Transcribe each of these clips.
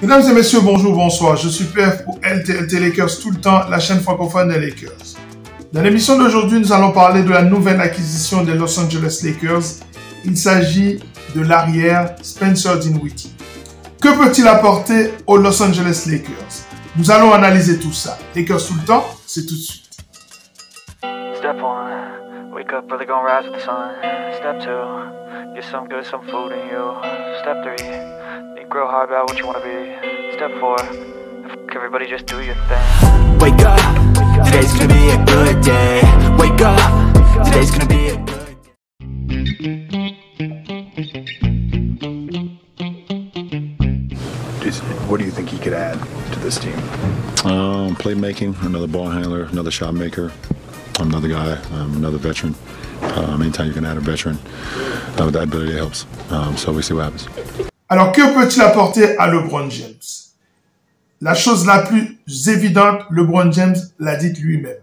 Mesdames et messieurs, bonjour, bonsoir. Je suis PF pour LTLT Lakers tout le temps, la chaîne francophone des Lakers. Dans l'émission d'aujourd'hui, nous allons parler de la nouvelle acquisition des Los Angeles Lakers. Il s'agit de l'arrière Spencer Dinwiddie. Que peut-il apporter aux Los Angeles Lakers? Nous allons analyser tout ça. Lakers tout le temps, c'est tout de suite. Step 1, wake up early, gonna rise with the sun. Step 2, get some good, some food in you. Step 3, think real hard about what you wanna be. Step 4, everybody just do your thing. Wake up, today's gonna be a good day. Wake up, today's gonna be a good day. What do you think he could add to this team? Playmaking, another ball handler, another shot maker, another guy, another veteran. Anytime you can add a veteran with that ability, it helps. So we see what happens. Alors, que peut-il apporter à LeBron James? La chose la plus évidente, LeBron James l'a dit lui-même.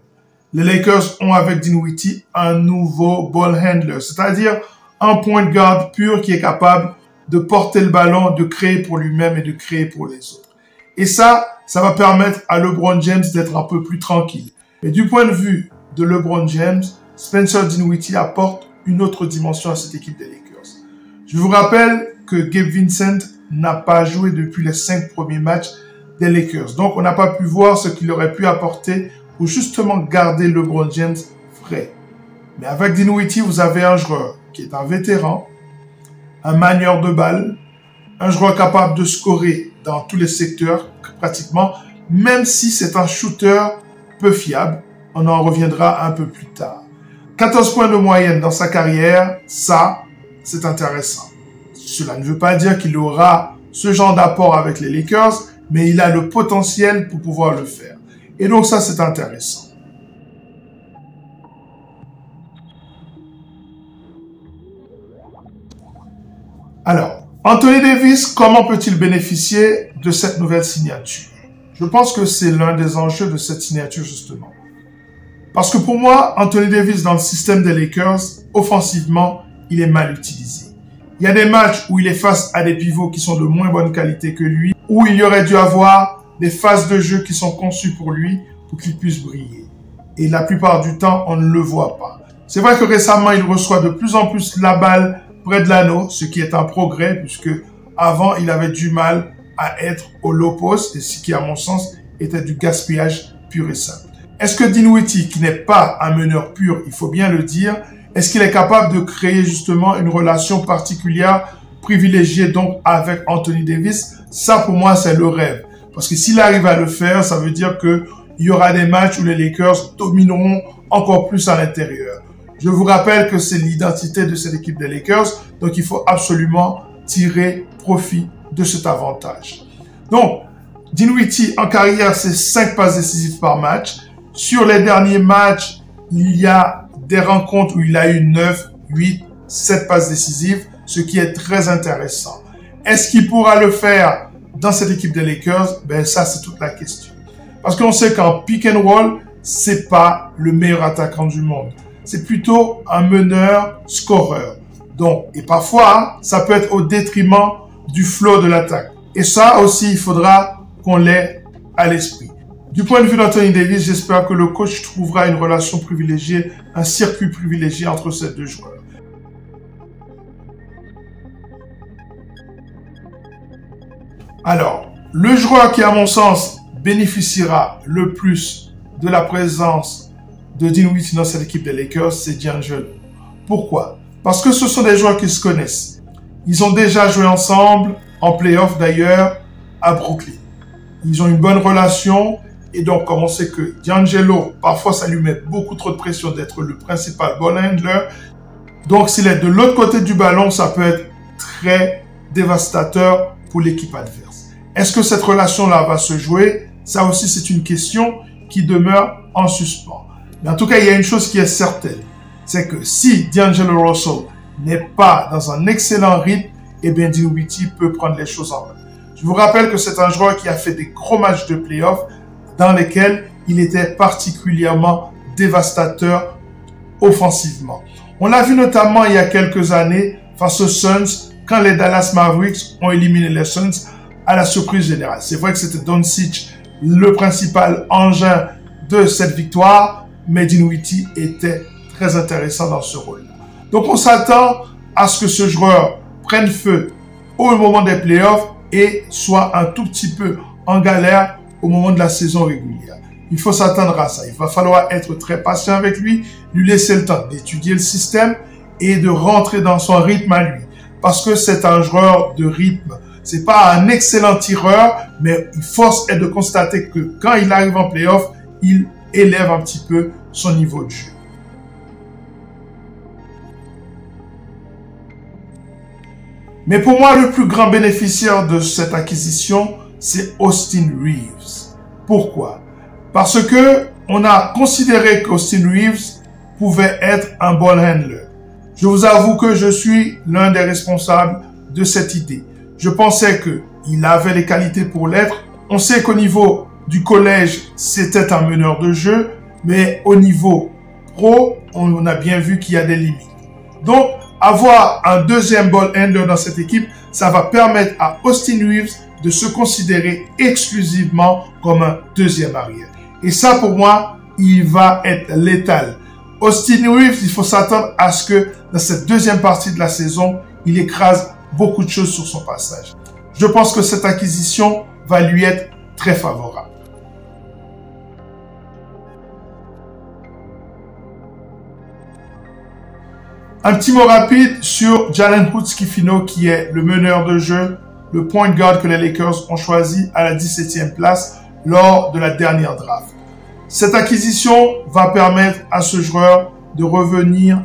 Les Lakers ont avec Dinwiddie un nouveau ball handler, c'est-à-dire un point guard pur qui est capable de porter le ballon, de créer pour lui-même et de créer pour les autres. Et ça va permettre à LeBron James d'être un peu plus tranquille. Mais du point de vue de LeBron James, Spencer Dinwiddie apporte une autre dimension à cette équipe des Lakers. Je vous rappelle que Gabe Vincent n'a pas joué depuis les 5 premiers matchs des Lakers. Donc, on n'a pas pu voir ce qu'il aurait pu apporter pour justement garder LeBron James frais. Mais avec Dinwiddie, vous avez un joueur qui est un vétéran, un manieur de balle, un joueur capable de scorer dans tous les secteurs, pratiquement, même si c'est un shooter peu fiable. On en reviendra un peu plus tard. 14 points de moyenne dans sa carrière, ça, c'est intéressant. Cela ne veut pas dire qu'il aura ce genre d'apport avec les Lakers, mais il a le potentiel pour pouvoir le faire. Et donc ça, c'est intéressant. Alors, Anthony Davis, comment peut-il bénéficier de cette nouvelle signature? Je pense que c'est l'un des enjeux de cette signature, justement. Parce que pour moi, Anthony Davis, dans le système des Lakers, offensivement, il est mal utilisé. Il y a des matchs où il est face à des pivots qui sont de moins bonne qualité que lui, où il y aurait dû avoir des phases de jeu qui sont conçues pour lui, pour qu'il puisse briller. Et la plupart du temps, on ne le voit pas. C'est vrai que récemment, il reçoit de plus en plus la balle près de l'anneau, ce qui est un progrès, puisque avant, il avait du mal à être au low post, et ce qui, à mon sens, était du gaspillage pur et simple. Est-ce que Dinwiddie, qui n'est pas un meneur pur, il faut bien le dire, est-ce qu'il est capable de créer justement une relation particulière, privilégiée donc avec Anthony Davis? Ça, pour moi, c'est le rêve. Parce que s'il arrive à le faire, ça veut dire qu'il y aura des matchs où les Lakers domineront encore plus à l'intérieur. Je vous rappelle que c'est l'identité de cette équipe des Lakers, donc il faut absolument tirer profit de cet avantage. Donc, Dinwiddie, en carrière, c'est 5 passes décisives par match. Sur les derniers matchs, il y a des rencontres où il a eu 9, 8, 7 passes décisives, ce qui est très intéressant. Est-ce qu'il pourra le faire dans cette équipe des Lakers? Ben ça, c'est toute la question. Parce qu'on sait qu'en pick and roll, c'est pas le meilleur attaquant du monde. C'est plutôt un meneur scoreur. Donc, et parfois, ça peut être au détriment du flow de l'attaque. Et ça aussi, il faudra qu'on l'ait à l'esprit. Du point de vue d'Anthony Davis, j'espère que le coach trouvera une relation privilégiée, un circuit privilégié entre ces deux joueurs. Alors, le joueur qui, à mon sens, bénéficiera le plus de la présence de Dinwiddie dans cette équipe des Lakers, c'est D'Angelo. Pourquoi? Parce que ce sont des joueurs qui se connaissent. Ils ont déjà joué ensemble, en playoff d'ailleurs, à Brooklyn. Ils ont une bonne relation. Et donc, comme on sait que D'Angelo, parfois, ça lui met beaucoup trop de pression d'être le principal ball handler. Donc, s'il est de l'autre côté du ballon, ça peut être très dévastateur pour l'équipe adverse. Est-ce que cette relation-là va se jouer? Ça aussi, c'est une question qui demeure en suspens. Mais en tout cas, il y a une chose qui est certaine. C'est que si D'Angelo Russell n'est pas dans un excellent rythme, eh bien, Dinwiddie peut prendre les choses en main. Je vous rappelle que c'est un joueur qui a fait des gros matchs de playoff dans lesquels il était particulièrement dévastateur offensivement. On l'a vu notamment il y a quelques années face aux Suns, quand les Dallas Mavericks ont éliminé les Suns à la surprise générale. C'est vrai que c'était Doncic le principal engin de cette victoire, mais Dinwiddie était très intéressant dans ce rôle-là. Donc on s'attend à ce que ce joueur prenne feu au moment des playoffs et soit un tout petit peu en galère au moment de la saison régulière. Il faut s'attendre à ça. Il va falloir être très patient avec lui laisser le temps d'étudier le système et de rentrer dans son rythme à lui. Parce que c'est un joueur de rythme. C'est pas un excellent tireur, mais force est de constater que quand il arrive en playoff, il élève un petit peu son niveau de jeu. Mais pour moi, le plus grand bénéficiaire de cette acquisition, c'est Austin Reeves. Pourquoi? Parce que on a considéré qu'Austin Reeves pouvait être un ball handler. Je vous avoue que je suis l'un des responsables de cette idée. Je pensais qu'il avait les qualités pour l'être. On sait qu'au niveau du collège, c'était un meneur de jeu, mais au niveau pro, on a bien vu qu'il y a des limites. Donc, avoir un deuxième ball handler dans cette équipe, ça va permettre à Austin Reeves de se considérer exclusivement comme un deuxième arrière. Et ça, pour moi, il va être létal. Austin Reeves, il faut s'attendre à ce que dans cette deuxième partie de la saison, il écrase beaucoup de choses sur son passage. Je pense que cette acquisition va lui être très favorable. Un petit mot rapide sur Jalen Hood-Schifino, qui est le meneur de jeu, le point guard que les Lakers ont choisi à la 17e place lors de la dernière draft. Cette acquisition va permettre à ce joueur de revenir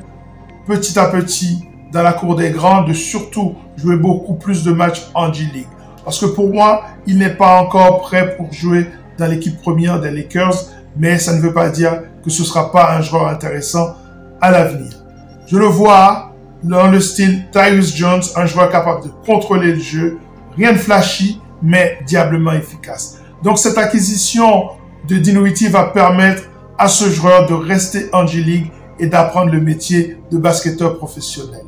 petit à petit dans la cour des grands, de surtout jouer beaucoup plus de matchs en G-League. Parce que pour moi, il n'est pas encore prêt pour jouer dans l'équipe première des Lakers, mais ça ne veut pas dire que ce ne sera pas un joueur intéressant à l'avenir. Je le vois dans le style Tyus Jones, un joueur capable de contrôler le jeu, rien de flashy, mais diablement efficace. Donc cette acquisition de Dinwiddie va permettre à ce joueur de rester en G-League et d'apprendre le métier de basketteur professionnel.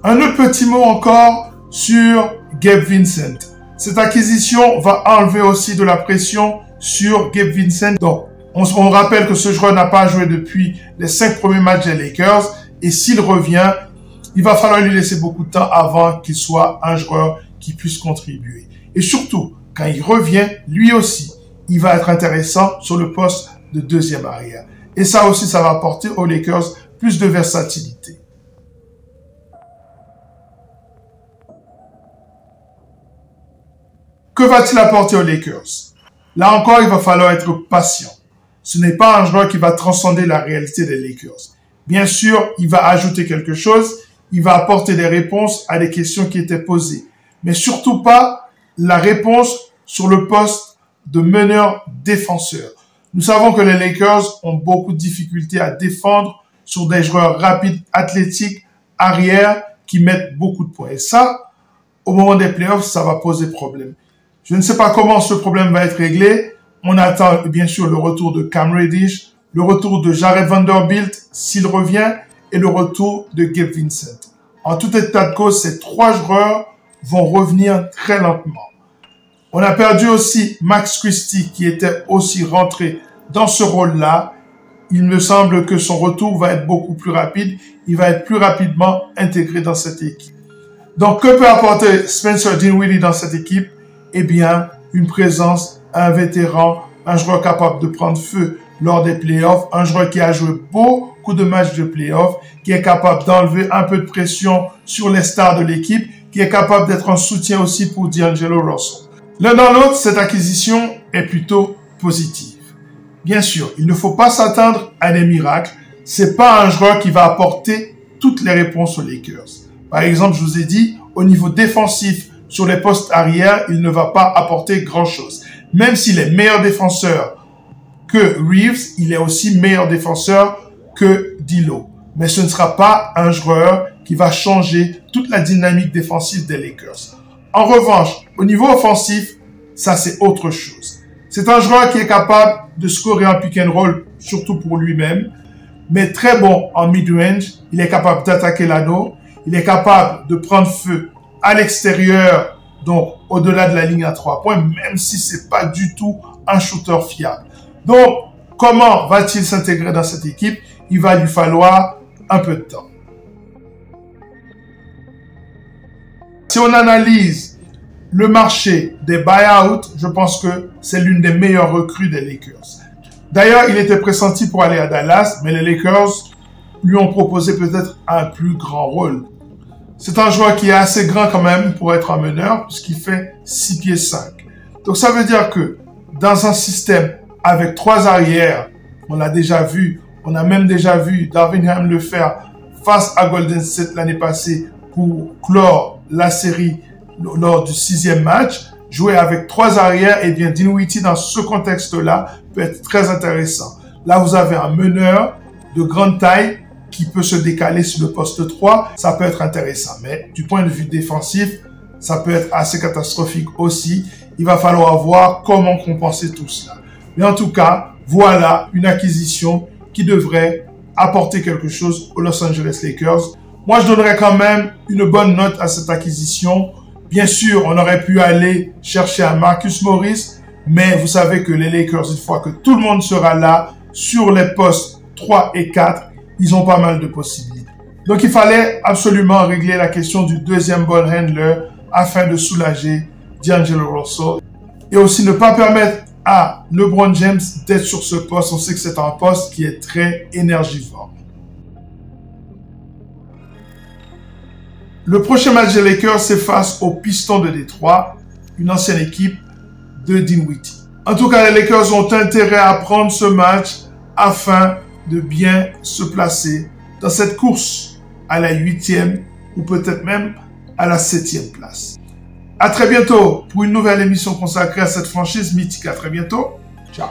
Un autre petit mot encore sur Gabe Vincent. Cette acquisition va enlever aussi de la pression sur Gabe Vincent. Donc, on rappelle que ce joueur n'a pas joué depuis les 5 premiers matchs des Lakers. Et s'il revient, il va falloir lui laisser beaucoup de temps avant qu'il soit un joueur qui puisse contribuer. Et surtout, quand il revient, lui aussi, il va être intéressant sur le poste de deuxième arrière. Et ça aussi, ça va apporter aux Lakers plus de versatilité. Que va-t-il apporter aux Lakers? Là encore, il va falloir être patient. Ce n'est pas un joueur qui va transcender la réalité des Lakers. Bien sûr, il va ajouter quelque chose, il va apporter des réponses à des questions qui étaient posées. Mais surtout pas la réponse sur le poste de meneur-défenseur. Nous savons que les Lakers ont beaucoup de difficultés à défendre sur des joueurs rapides, athlétiques, arrière, qui mettent beaucoup de points. Et ça, au moment des playoffs, ça va poser problème. Je ne sais pas comment ce problème va être réglé. On attend bien sûr le retour de Cam Reddish, le retour de Jared Vanderbilt s'il revient et le retour de Gabe Vincent. En tout état de cause, ces 3 joueurs vont revenir très lentement. On a perdu aussi Max Christie qui était aussi rentré dans ce rôle-là. Il me semble que son retour va être beaucoup plus rapide. Il va être plus rapidement intégré dans cette équipe. Donc, que peut apporter Spencer Dinwiddie dans cette équipe? Eh bien, une présence, un vétéran, un joueur capable de prendre feu lors des playoffs, un joueur qui a joué beaucoup de matchs de playoffs, qui est capable d'enlever un peu de pression sur les stars de l'équipe, qui est capable d'être un soutien aussi pour D'Angelo Russell. L'un dans l'autre, cette acquisition est plutôt positive. Bien sûr, il ne faut pas s'attendre à des miracles. C'est pas un joueur qui va apporter toutes les réponses aux Lakers. Par exemple, je vous ai dit, au niveau défensif, sur les postes arrière, il ne va pas apporter grand-chose. Même s'il est meilleur défenseur que Reeves, il est aussi meilleur défenseur que D'Lo. Mais ce ne sera pas un joueur qui va changer toute la dynamique défensive des Lakers. En revanche, au niveau offensif, ça c'est autre chose. C'est un joueur qui est capable de scorer en pick and roll, surtout pour lui-même, mais très bon en mid-range. Il est capable d'attaquer l'anneau. Il est capable de prendre feu à l'extérieur, donc au-delà de la ligne à 3 points, même si c'est pas du tout un shooter fiable. Donc, comment va-t-il s'intégrer dans cette équipe? Il va lui falloir un peu de temps. Si on analyse le marché des buyouts, je pense que c'est l'une des meilleures recrues des Lakers. D'ailleurs, il était pressenti pour aller à Dallas, mais les Lakers lui ont proposé peut-être un plus grand rôle. C'est un joueur qui est assez grand quand même pour être un meneur, puisqu'il fait 6 pieds 5. Donc ça veut dire que dans un système avec 3 arrières, on l'a déjà vu, on a même déjà vu Darvin Ham le faire face à Golden State l'année passée pour clore la série lors du 6e match. Jouer avec 3 arrières, et bien Dinwiddie dans ce contexte-là peut être très intéressant. Là, vous avez un meneur de grande taille qui peut se décaler sur le poste 3, ça peut être intéressant. Mais du point de vue défensif, ça peut être assez catastrophique aussi. Il va falloir voir comment compenser tout cela. Mais en tout cas, voilà une acquisition qui devrait apporter quelque chose aux Los Angeles Lakers. Moi, je donnerais quand même une bonne note à cette acquisition. Bien sûr, on aurait pu aller chercher un Marcus Morris, mais vous savez que les Lakers, une fois que tout le monde sera là, sur les postes 3 et 4, ils ont pas mal de possibilités. Donc, il fallait absolument régler la question du deuxième ball handler afin de soulager D'Angelo Russell et aussi ne pas permettre à LeBron James d'être sur ce poste. On sait que c'est un poste qui est très énergivore. Le prochain match des Lakers, c'est face aux Pistons de Détroit, une ancienne équipe de Dinwiddie. En tout cas, les Lakers ont intérêt à prendre ce match afin de bien se placer dans cette course à la 8e ou peut-être même à la 7e place. À très bientôt pour une nouvelle émission consacrée à cette franchise mythique. À très bientôt. Ciao.